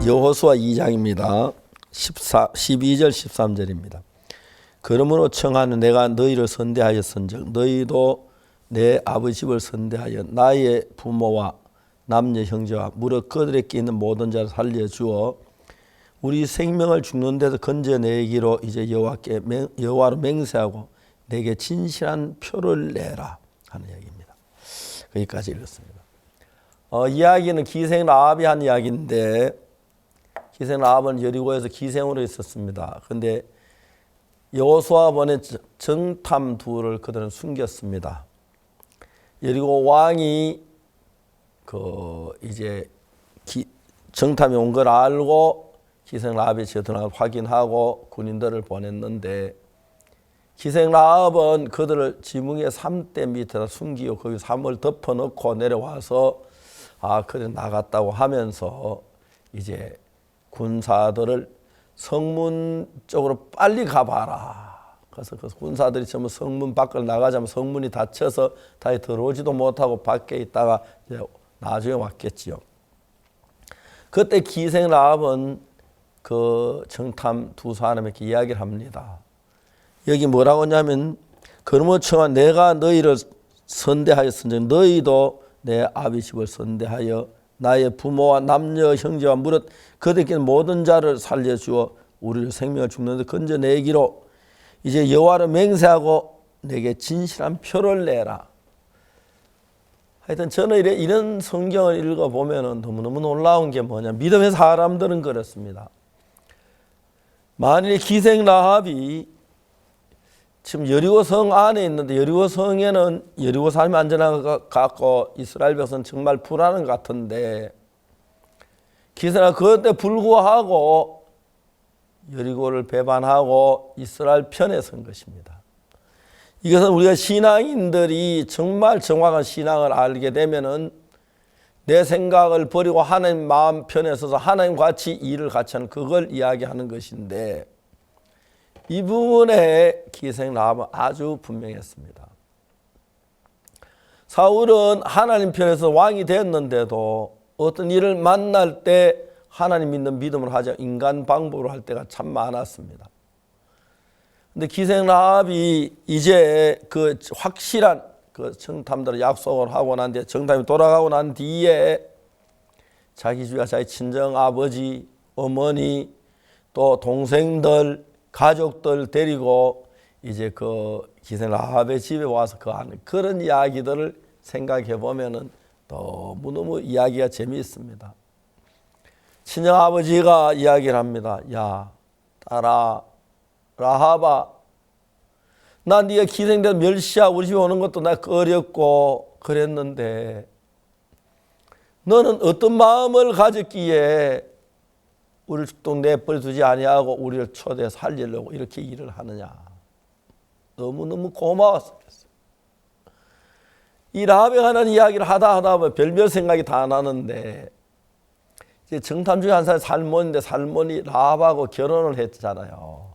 여호수아 2장입니다. 12절 13절입니다. 그러므로 청하는 내가 너희를 선대하였은즉 너희도 내 아버지 집을 선대하여 나의 부모와 남녀 형제와 무릇 그들에게 있는 모든 자를 살려주어 우리 생명을 죽는 데서 건져내기로 이제 여호와로 맹세하고 내게 진실한 표를 내라 하는 이야기입니다. 거기까지 읽었습니다. 이야기는 기생 라합이 한 이야기인데, 기생 라합은 여리고에서 기생으로 있었습니다. 그런데 여호수아 보낸 정탐 둘을 그들은 숨겼습니다. 여리고 왕이 이제 정탐이 온 걸 알고 기생 라합이 저들을 확인하고 군인들을 보냈는데, 기생 라합은 그들을 지붕의 삼대 밑에다 숨기고 거기 삼을 덮어놓고 내려와서 그래 나갔다고 하면서 이제 군사들을 성문 쪽으로 빨리 가봐라. 그래서 그 군사들이 전부 성문 밖을 나가자면 성문이 닫혀서 다시 들어오지도 못하고 밖에 있다가 이제 나중에 왔겠지요. 그때 기생 라합은 그 정탐 두 사람에게 이야기를 합니다. 여기 뭐라고 하냐면, 그러므로 청하 내가 너희를 선대하였은즉 너희도 내 아비 집을 선대하여 나의 부모와 남녀 형제와 무릇 그들에게 모든 자를 살려주어 우리를 생명을 죽는 데 건져내기로 이제 여호와로 맹세하고 내게 진실한 표를 내라. 하여튼 저는 이런 성경을 읽어보면 너무너무 놀라운 게 뭐냐, 믿음의 사람들은 그렇습니다. 만일 기생 라합이 지금 여리고 성 안에 있는데, 여리고 성에는 여리고 사람이 안전한 것 같고 이스라엘 백성은 정말 불안한 것 같은데, 기생은 그때 불구하고 여리고를 배반하고 이스라엘 편에 선 것입니다. 이것은 우리가 신앙인들이 정말 정확한 신앙을 알게 되면은 내 생각을 버리고 하나님 마음 편에 서서 하나님 같이 일을 같이 하는, 그걸 이야기하는 것인데, 이 부분에 기생 라합은 아주 분명했습니다. 사울은 하나님 편에서 왕이 됐는데도 어떤 일을 만날 때 하나님 믿는 믿음을 하지 인간 방법으로 할 때가 참 많았습니다. 근데 기생 라합이 이제 그 확실한 그 정탐들을 약속을 하고 난 뒤에, 정탐이 돌아가고 난 뒤에 자기 주위와 자기 친정 아버지, 어머니, 또 동생들, 가족들 데리고 이제 그 기생 라합의 집에 와서 그 하는 그런 이야기들을 생각해 보면은 너무너무 이야기가 재미있습니다. 친정 아버지가 이야기를 합니다. 야, 딸아, 라합아, 나 네가 기생돼서 멸시하고 우리 집에 오는 것도 나 어렵고 그랬는데 너는 어떤 마음을 가졌기에 우리를 또 내버려 두지 아니하고 우리를 초대해 살리려고 이렇게 일을 하느냐. 너무너무 고마웠었겠어요. 이 라합에 관한 이야기를 하다 보면 별별 생각이 다 나는데, 이제 정탐 중에 한 사람이 살몬인데, 살몬이 라합하고 결혼을 했잖아요.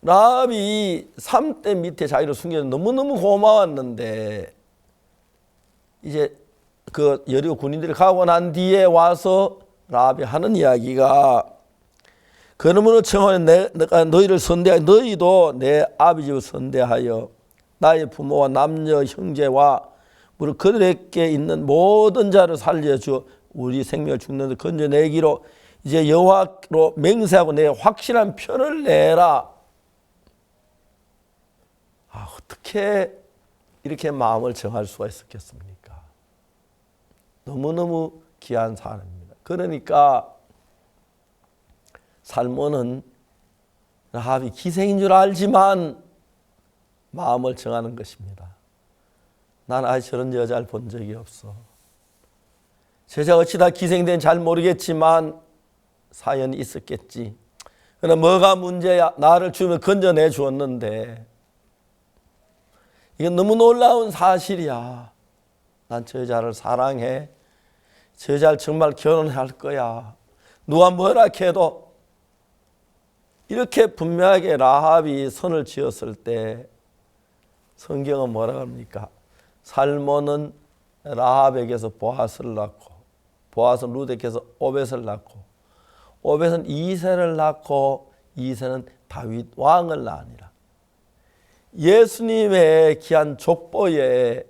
라합이 3대 밑에 자기를 숨겨서 너무너무 고마웠는데, 이제 그 여리고 군인들이 가고 난 뒤에 와서 라합이 하는 이야기가, 그러므로 청하여 내가 너희를 선대하여 너희도 내 아비 집을 선대하여 나의 부모와 남녀 형제와 무릇 그들에게 있는 모든 자를 살려주어 우리 생명을 죽는 데 건져내기로 이제 여호와로 맹세하고 내 확실한 표를 내라. 어떻게 이렇게 마음을 정할 수가 있었겠습니까? 너무너무 귀한 사람입니다. 그러니까 살몬은 라합이 기생인 줄 알지만 마음을 정하는 것입니다. 난 아직 저런 여자를 본 적이 없어. 제자 어찌 다 기생된 잘 모르겠지만 사연이 있었겠지. 그러나 뭐가 문제야? 나를 주면 건져내 주었는데, 이건 너무 놀라운 사실이야. 난 저 여자를 사랑해. 저 여자를 정말 결혼할 거야. 누가 뭐라 해도. 이렇게 분명하게 라합이 선을 지었을 때 성경은 뭐라 합니까? 살몬은 라합에게서 보아스를 낳고 보아스는 루데께서 오벳을 낳고 오벳은 이새를 낳고 이새는 다윗 왕을 낳으니라. 예수님의 귀한 족보에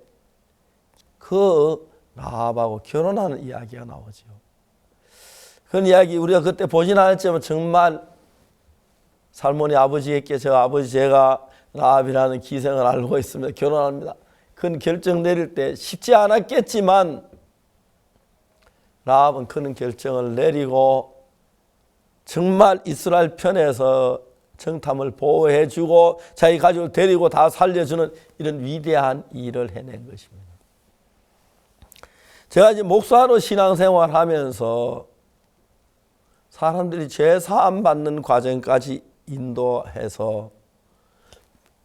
그 라합하고 결혼하는 이야기가 나오죠. 그런 이야기 우리가 그때 보진 않았지만 정말 살몬이 아버지에게 저 아버지 제가 라합이라는 기생을 알고 있습니다. 결혼합니다. 큰 결정 내릴 때 쉽지 않았겠지만 라합은 그런 결정을 내리고 정말 이스라엘 편에서 정탐을 보호해주고 자기 가족을 데리고 다 살려주는 이런 위대한 일을 해낸 것입니다. 제가 이제 목사로 신앙생활하면서 사람들이 죄사함 받는 과정까지 인도해서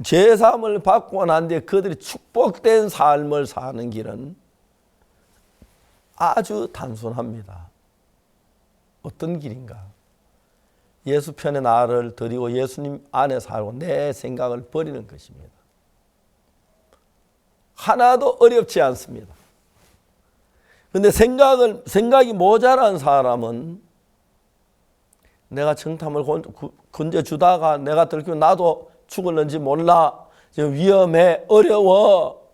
죄사함을 받고 난 뒤에 그들이 축복된 삶을 사는 길은 아주 단순합니다. 어떤 길인가? 예수 편에 나를 드리고 예수님 안에 살고 내 생각을 버리는 것입니다. 하나도 어렵지 않습니다. 그런데 생각이 모자란 사람은 내가 정탐을 건져주다가 내가 들키면 나도 죽을는지 몰라. 지금 위험해, 어려워.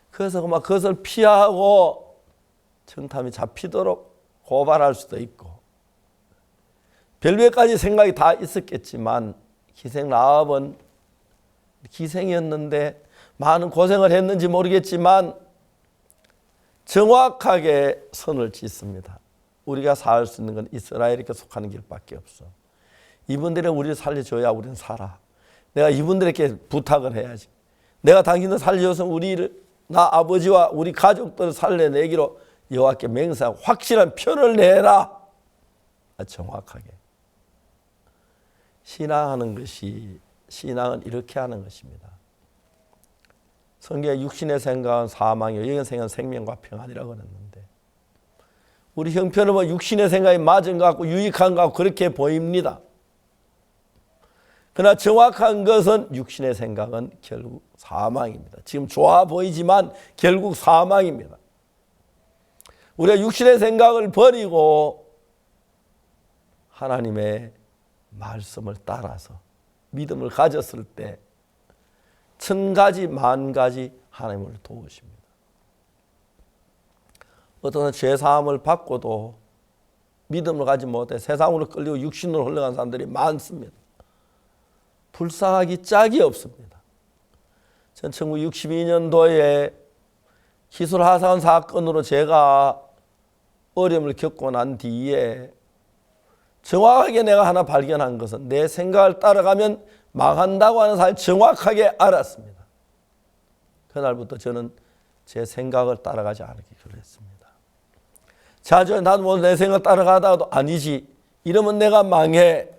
그래서 막 그것을 피하고 정탐이 잡히도록 고발할 수도 있고 별별까지 생각이 다 있었겠지만 기생 라합은 기생이었는데 많은 고생을 했는지 모르겠지만 정확하게 선을 짓습니다. 우리가 살 수 있는 건 이스라엘에게 속하는 길밖에 없어. 이분들은 우리를 살려줘야 우리는 살아. 내가 이분들에게 부탁을 해야지. 내가 당신을 살려줘서 나 아버지와 우리 가족들을 살려내기로 여호와께 맹세하고 확실한 표를 내라. 정확하게. 신앙은 이렇게 하는 것입니다. 성경에 육신의 생각은 사망이요 영의 생각은 생명과 평안이라고 그랬는데 우리 형편은 뭐 육신의 생각이 맞은 것 같고 유익한 것 같고 그렇게 보입니다. 그러나 정확한 것은 육신의 생각은 결국 사망입니다. 지금 좋아 보이지만 결국 사망입니다. 우리가 육신의 생각을 버리고 하나님의 말씀을 따라서 믿음을 가졌을 때 1000가지 만가지 하나님을 도우십니다. 어떤 죄사함을 받고도 믿음을 가지 못해 세상으로 끌리고 육신으로 흘러간 사람들이 많습니다. 불쌍하기 짝이 없습니다. 전 1962년도에 기술하사원 사건으로 제가 어려움을 겪고 난 뒤에 정확하게 내가 하나 발견한 것은 내 생각을 따라가면 망한다고 하는 사실을 정확하게 알았습니다. 그날부터 저는 제 생각을 따라가지 않기 결심했습니다. 자주 나도 뭐 내 생각 따라가다가도 아니지 이러면 내가 망해.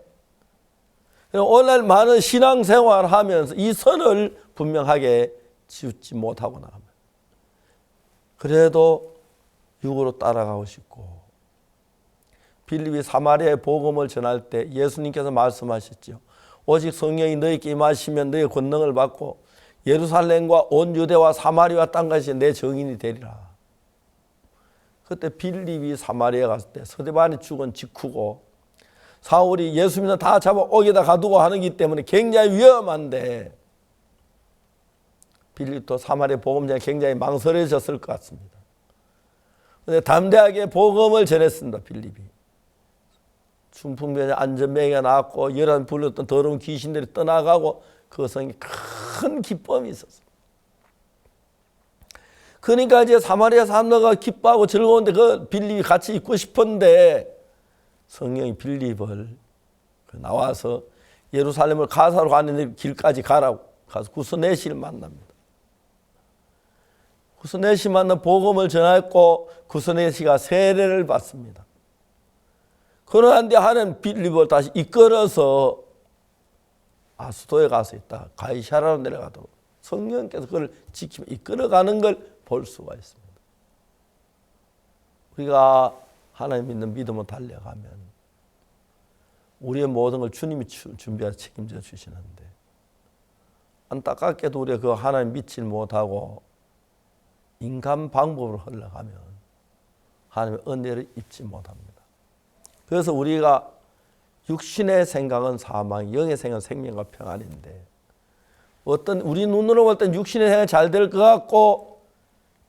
오늘 많은 신앙생활을 하면서 이 선을 분명하게 지우지 못하고 나갑니다. 그래도 육으로 따라가고 싶고 빌립이 사마리아의 복음을 전할 때 예수님께서 말씀하셨죠. 오직 성령이 너희에게 임하시면 너희 권능을 받고 예루살렘과 온 유대와 사마리아 땅까지 내 증인이 되리라. 그때 빌립이 사마리아 갔을 때 스데반이 죽은 직후고 사울이 예수 믿는 다 잡아 옥에다 가두고 하는기 때문에 굉장히 위험한데 빌립도 사마리아 복음 전에 굉장히 망설여졌을 것 같습니다. 그런데 담대하게 복음을 전했습니다. 빌립이. 순풍병에 안전병이가 나왔고 열한 불렸던 더러운 귀신들이 떠나가고 그 성에 큰 기쁨이 있었습니다. 그러니까 이제 사마리아 사람들과 기뻐하고 즐거운데 그 빌립이 같이 있고 싶은데 성령이 빌립을 나와서 예루살렘을 가사로 가는 길까지 가라고 가서 구스네시를 만납니다. 구스네시 만나 복음을 전했고 구스네시가 세례를 받습니다. 그러는데 하나님 빌립을 다시 이끌어서 아수도에 가서 있다 가이사라로 내려가도록 성령께서 그걸 지키며 이끌어가는 걸 볼 수가 있습니다. 우리가 하나님 믿는 믿음으로 달려가면 우리의 모든 걸 주님이 준비해서 책임져 주시는데 안타깝게도 우리가 그 하나님 믿지 못하고 인간 방법으로 흘러가면 하나님의 은혜를 입지 못합니다. 그래서 우리가 육신의 생각은 사망, 영의 생각은 생명과 평안인데 어떤 우리 눈으로 볼 땐 육신의 생각이 잘 될 것 같고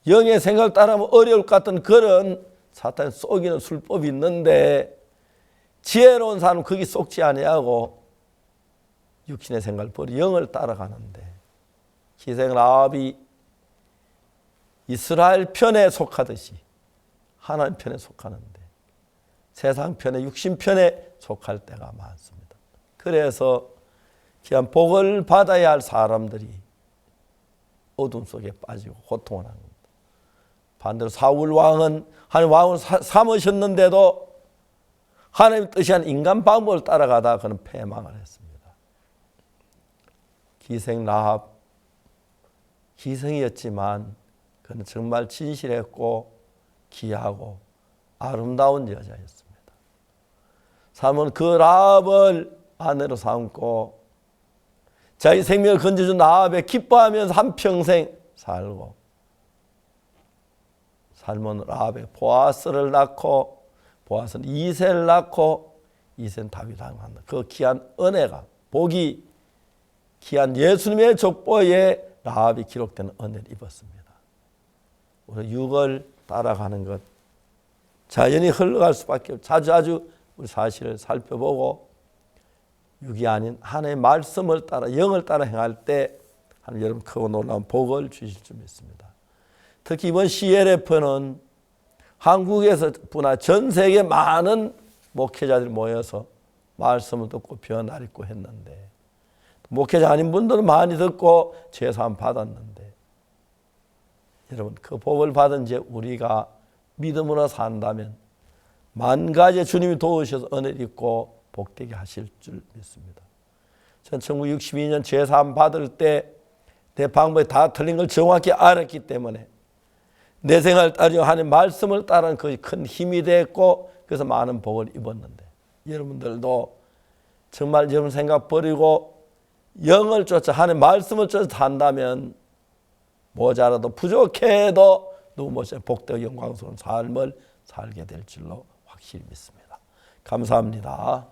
영의 생각을 따르면 어려울 것 같은 그런 사탄이 속이는 술법이 있는데 지혜로운 사람은 거기 속지 아니하고 육신의 생각을 버리고 영을 따라가는데 기생 라합이 이스라엘 편에 속하듯이 하나님 편에 속하는데 세상 편에 육신 편에 속할 때가 많습니다. 그래서 귀한 복을 받아야 할 사람들이 어둠 속에 빠지고 고통을 합니다. 반대로 사울 왕은 하나님 왕을 삼으셨는데도 하나님 뜻이 아닌 인간 방법을 따라가다 그는 패망을 했습니다. 기생 라합 기생이었지만 그는 정말 진실했고 귀하고 아름다운 여자였습니다. 사람은 그 라합을 아내로 삼고 자기 생명을 건져준 라합에 기뻐하면서 한평생 살고 살몬 라합에 보아스를 낳고 보아스는 이새를 낳고 이새는 다윗을 낳는다. 그 귀한 은혜가 복이 귀한 예수님의 족보에 라합이 기록되는 은혜를 입었습니다. 우리 육을 따라가는 것 자연히 흘러갈 수밖에 없고 자주 우리 사실을 살펴보고 육이 아닌 하나님의 말씀을 따라 영을 따라 행할 때 하나님 여러분 크고 놀라운 복을 주실 줄 믿습니다. 특히 이번 CLF는 한국에서뿐 아니라 전 세계 많은 목회자들이 모여서 말씀을 듣고 변화를 입고 했는데 목회자 아닌 분들은 많이 듣고 제사함 받았는데 여러분 그 복을 받은 제 우리가 믿음으로 산다면 만 가지 주님이 도우셔서 은혜를 입고 복되게 하실 줄 믿습니다. 전 1962년 제사함 받을 때 내 방법이 다 틀린 걸 정확히 알았기 때문에 내 생활을 따르며 하나님 말씀을 따르는 것이 큰 힘이 됐고 그래서 많은 복을 입었는데 여러분들도 정말 여러분 생각 버리고 영을 쫓아 하나님 말씀을 쫓아 산다면 모자라도 부족해도 누구 못해 복되고 영광스러운 삶을 살게 될 줄로 확실히 믿습니다. 감사합니다.